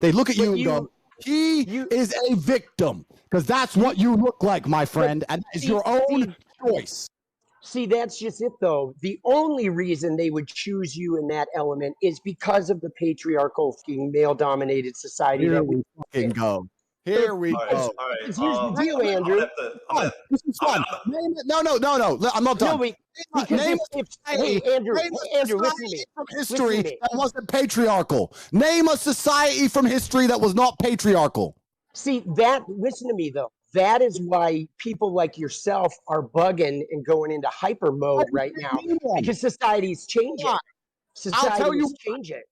They look at you and go, he is a victim, because that's what you look like, my friend, and it's your own choice. See, that's just it, though. The only reason they would choose you in that element is because of the patriarchal, male-dominated society that we fucking go. Here we go. All right. Here's the deal, Andrew. This is fun. No. I'm not done. Name Andrew, listen to me. From history that wasn't patriarchal. Name a society from history that was not patriarchal. See, listen to me, though. That is why people like yourself are bugging and going into hyper mode right now, because society's changing. Society's changing.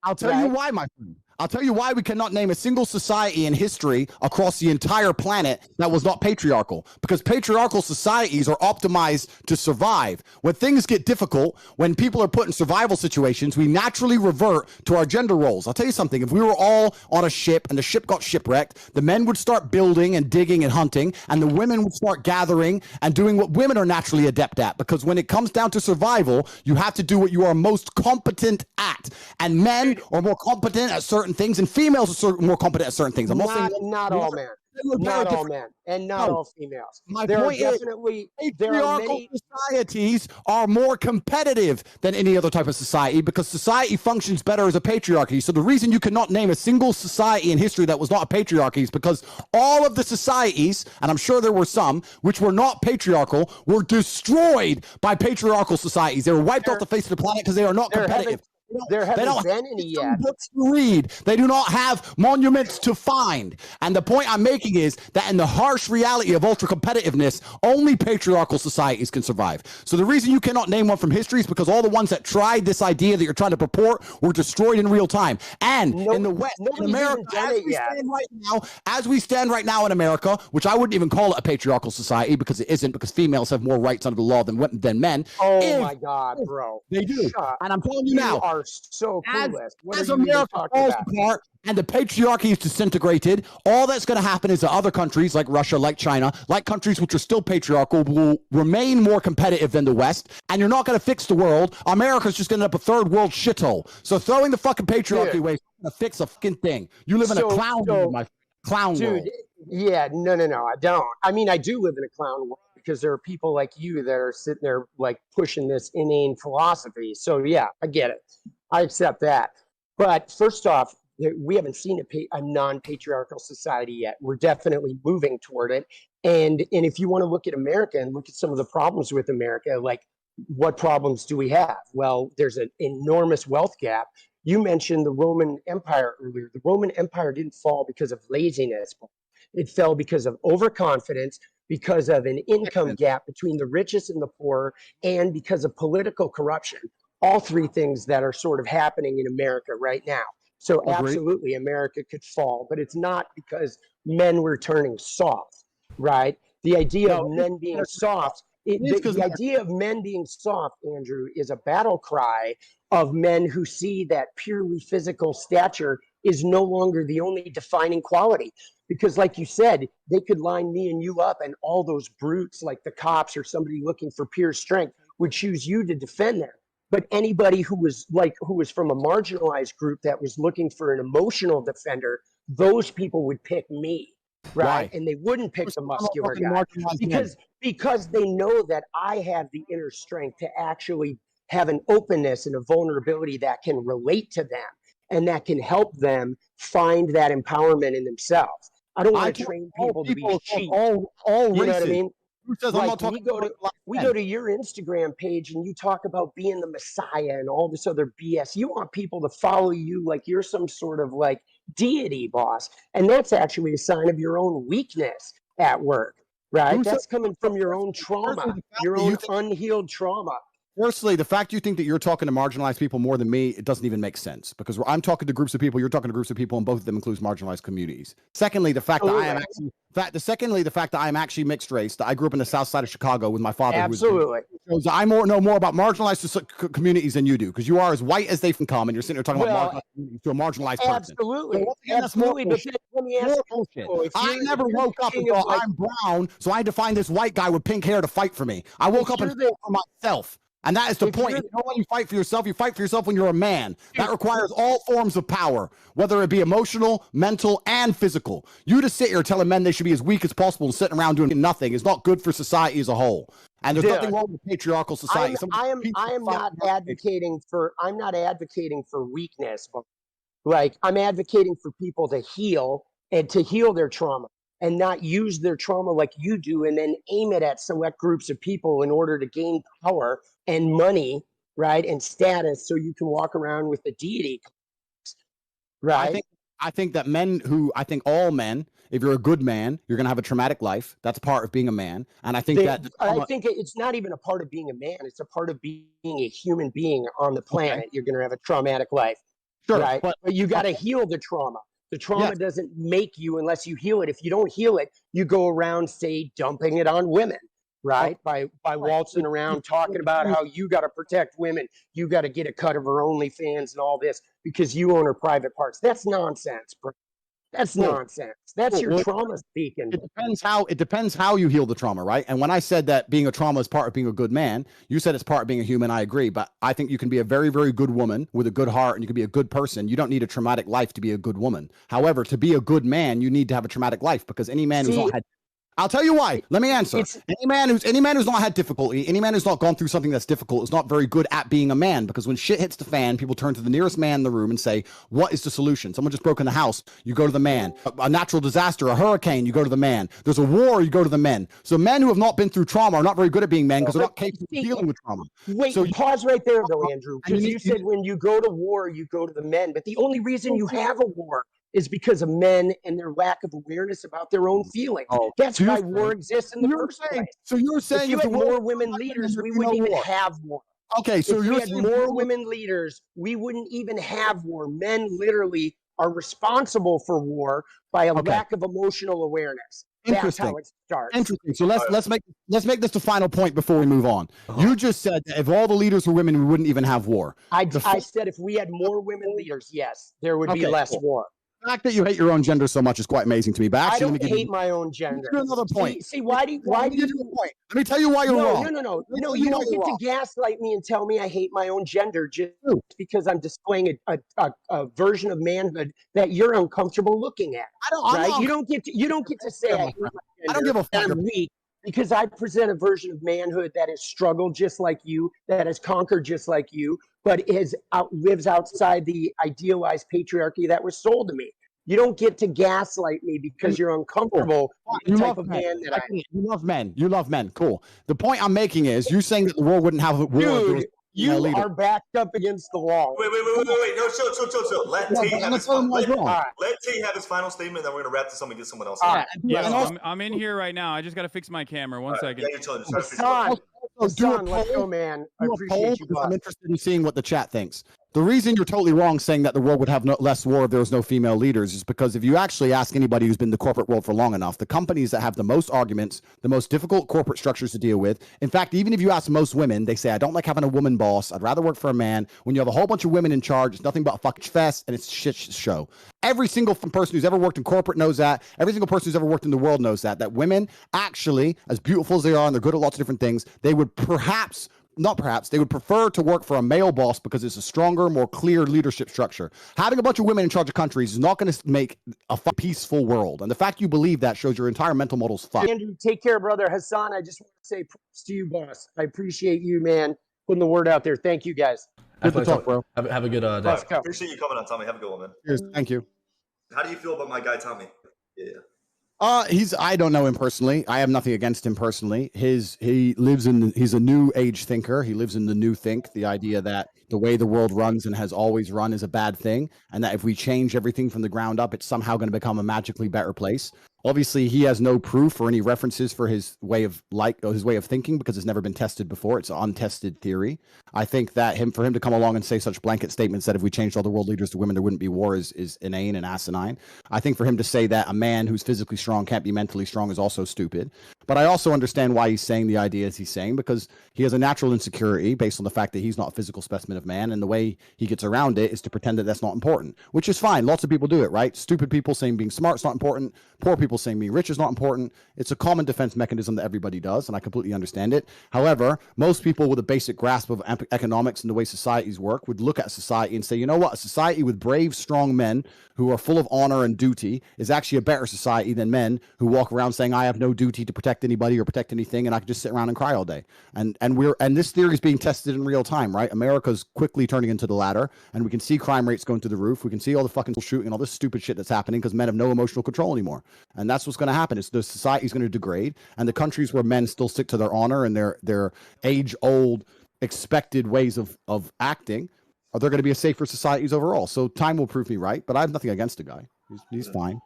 I'll tell you why, my friend. I'll tell you why we cannot name a single society in history across the entire planet that was not patriarchal. Because patriarchal societies are optimized to survive. When things get difficult, when people are put in survival situations, we naturally revert to our gender roles. I'll tell you something. If we were all on a ship and the ship got shipwrecked, the men would start building and digging and hunting, and the women would start gathering and doing what women are naturally adept at. Because when it comes down to survival, you have to do what you are most competent at. And men are more competent at certain things, and females are more competent at certain things. I'm not all men. Not all men, and not all females. My point is, patriarchal societies are more competitive than any other type of society, because society functions better as a patriarchy. So the reason you cannot name a single society in history that was not a patriarchy is because all of the societies, and I'm sure there were some, which were not patriarchal, were destroyed by patriarchal societies. They were wiped off the face of the planet because they are not competitive. There haven't been any yet. Books to read. They do not have monuments to find. And the point I'm making is that in the harsh reality of ultra competitiveness, only patriarchal societies can survive. So the reason you cannot name one from history is because all the ones that tried this idea that you're trying to purport were destroyed in real time. And in the West, in America, as we stand right now in America, which I wouldn't even call it a patriarchal society because it isn't, because females have more rights under the law than men. Oh my God, bro. They do. And I'm telling you now, so clueless. As America falls apart and the patriarchy is disintegrated, all that's going to happen is that other countries like Russia, like China, like countries which are still patriarchal, will remain more competitive than the West, and you're not going to fix the world. America's just going to end up a third world shithole. So throwing the fucking patriarchy away is going to fix a fucking thing. You live in a clown world, my clown world. Yeah, no, I don't. I mean, I do live in a clown world, because there are people like you that are sitting there like pushing this inane philosophy. So yeah, I get it. I accept that. But first off, we haven't seen a non-patriarchal society yet. We're definitely moving toward it. And if you want to look at America and look at some of the problems with America, like what problems do we have? Well, there's an enormous wealth gap. You mentioned the Roman Empire earlier. The Roman Empire didn't fall because of laziness. It fell because of overconfidence, because of an income gap between the richest and the poor, and because of political corruption. All three things that are sort of happening in America right now. So absolutely, America could fall, but it's not because men were turning soft, right? The idea of men being soft, the idea of men being soft, Andrew, is a battle cry of men who see that purely physical stature is no longer the only defining quality. Because like you said, they could line me and you up, and all those brutes like the cops or somebody looking for pure strength would choose you to defend them. But anybody who was from a marginalized group that was looking for an emotional defender, those people would pick me, right? And they wouldn't pick the muscular guy because they know that I have the inner strength to actually have an openness and a vulnerability that can relate to them and that can help them find that empowerment in themselves. I don't want to train people to be cheap. All you know what I mean? Like we go to your Instagram page and you talk about being the Messiah and all this other BS. You want people to follow you like you're some sort of like deity, boss. And that's actually a sign of your own weakness at work, right? That's coming from your own trauma, your own unhealed trauma. Firstly, the fact you think that you're talking to marginalized people more than me, it doesn't even make sense, because I'm talking to groups of people, you're talking to groups of people, and both of them includes marginalized communities. Secondly, the fact that I am actually mixed race, that I grew up in the south side of Chicago with my father. Absolutely. So I know more about marginalized communities than you do, because you are as white as they can come, and you're sitting there talking about marginalized communities to a marginalized person. Absolutely. So absolutely. But let me ask you, I never woke up and thought, I'm brown, so I had to find this white guy with pink hair to fight for me. I woke up and fought for myself. And that is the If point. you're- You know when you fight for yourself, you fight for yourself when you're a man. That requires all forms of power, whether it be emotional, mental, and physical. You to sit here telling men they should be as weak as possible and sitting around doing nothing is not good for society as a whole. And there's Dude, nothing wrong with patriarchal society. I am not advocating for weakness, but like I'm advocating for people to heal and to heal their trauma and not use their trauma like you do and then aim it at select groups of people in order to gain power and money, right? And status so you can walk around with the deity. Right. I think that all men, if you're a good man, you're going to have a traumatic life. That's part of being a man. And I think I think it's not even a part of being a man. It's a part of being a human being on the planet. Okay. You're going to have a traumatic life. Sure, right? But you got to heal the trauma. The trauma doesn't make you unless you heal it. If you don't heal it, you go around, say, dumping it on women, right? By waltzing around talking about how you got to protect women. You got to get a cut of her OnlyFans and all this because you own her private parts. That's nonsense, bro. That's nonsense. That's your trauma speaking. It depends how you heal the trauma, right? And when I said that being a trauma is part of being a good man, you said it's part of being a human. I agree, but I think you can be a very, very good woman with a good heart, and you can be a good person. You don't need a traumatic life to be a good woman. However, to be a good man, you need to have a traumatic life because any man who's not had I'll tell you why. Let me answer. Any man who's not had difficulty, any man who's not gone through something that's difficult is not very good at being a man, because when shit hits the fan, people turn to the nearest man in the room and say, what is the solution? Someone just broke in the house, you go to the man. A natural disaster, a hurricane, you go to the man. There's a war, you go to the men. So men who have not been through trauma are not very good at being men because they're not capable of dealing with trauma. Wait, so pause right there though, Andrew, because you said when you go to war, you go to the men, but the only reason you have a war is because of men and their lack of awareness about their own feelings. That's why war exists in the first place. So you're saying if you had more women leaders, we wouldn't even have war. Okay, so if we had more women leaders, we wouldn't even have war. Men literally are responsible for war by a lack of emotional awareness. That's how it starts. Interesting. So let's make this the final point before we move on. You just said that if all the leaders were women, we wouldn't even have war. I said if we had more women leaders, yes, there would be less war. The fact that you hate your own gender so much is quite amazing to me. But actually, I don't hate my own gender. Another point. See, why do you? Let me tell you why you're wrong. No, you don't get to gaslight me and tell me I hate my own gender just because I'm displaying a version of manhood that you're uncomfortable looking at. You don't get to say I hate my gender. I don't give a fuck. I'm weak because I present a version of manhood that has struggled just like you, that has conquered just like you, but lives outside the idealized patriarchy that was sold to me. You don't get to gaslight me because you're uncomfortable with the type of man that I am. You love men. You love men. Cool. The point I'm making is you're saying that the world wouldn't have a war. Dude, you are backed up against the wall. Wait. No, chill. Let Tate have his final statement, then we're going to wrap this up and get someone else. I'm in here right now. I just got to fix my camera. One second. Yeah, you're chilling. Hassan, let's go, man. I appreciate you. I'm interested in seeing what the chat thinks. The reason you're totally wrong saying that the world would have less war if there was no female leaders is because if you actually ask anybody who's been in the corporate world for long enough, the companies that have the most arguments, the most difficult corporate structures to deal with, in fact, even if you ask most women, they say, I don't like having a woman boss. I'd rather work for a man. When you have a whole bunch of women in charge, it's nothing but a fucking fest and it's a shit show. Every single person who's ever worked in corporate knows that. Every single person who's ever worked in the world knows that women actually, as beautiful as they are and they're good at lots of different things, they would they would prefer to work for a male boss because it's a stronger, more clear leadership structure. Having a bunch of women in charge of countries is not going to make a peaceful world. And the fact you believe that shows your entire mental model's fucked. Andrew, take care, brother. Hassan, I just want to say props to you, boss. I appreciate you, man, putting the word out there. Thank you, guys. Good to talk, bro. Have a good day. Let's go. Appreciate you coming on, Tommy. Have a good one, man. Cheers. Thank you. How do you feel about my guy, Tommy? Yeah. I don't know him personally. I have nothing against him personally. He's a new age thinker. He lives in the new think, the idea that the way the world runs and has always run is a bad thing, and that if we change everything from the ground up, it's somehow going to become a magically better place. Obviously, he has no proof or any references for his way of thinking because it's never been tested before. It's an untested theory. I think that for him to come along and say such blanket statements that if we changed all the world leaders to women, there wouldn't be war is inane and asinine. I think for him to say that a man who's physically strong can't be mentally strong is also stupid. But I also understand why he's saying the ideas he's saying, because he has a natural insecurity based on the fact that he's not a physical specimen of man. And the way he gets around it is to pretend that that's not important, which is fine. Lots of people do it, right? Stupid people saying being smart is not important. Poor people saying being rich is not important. It's a common defense mechanism that everybody does, and I completely understand it. However, most people with a basic grasp of economics and the way societies work would look at society and say, you know what? A society with brave, strong men who are full of honor and duty is actually a better society than men who walk around saying, I have no duty to protect anybody or protect anything, and I can just sit around and cry all day. And this theory is being tested in real time, right? America's quickly turning into the latter, and we can see crime rates going through the roof. We can see all the fucking shooting and all this stupid shit that's happening because men have no emotional control anymore. And that's what's going to happen. Is the society is going to degrade, and the countries where men still stick to their honor and their age-old expected ways of acting, are there going to be a safer societies overall? So time will prove me right, but I have nothing against the guy. He's fine.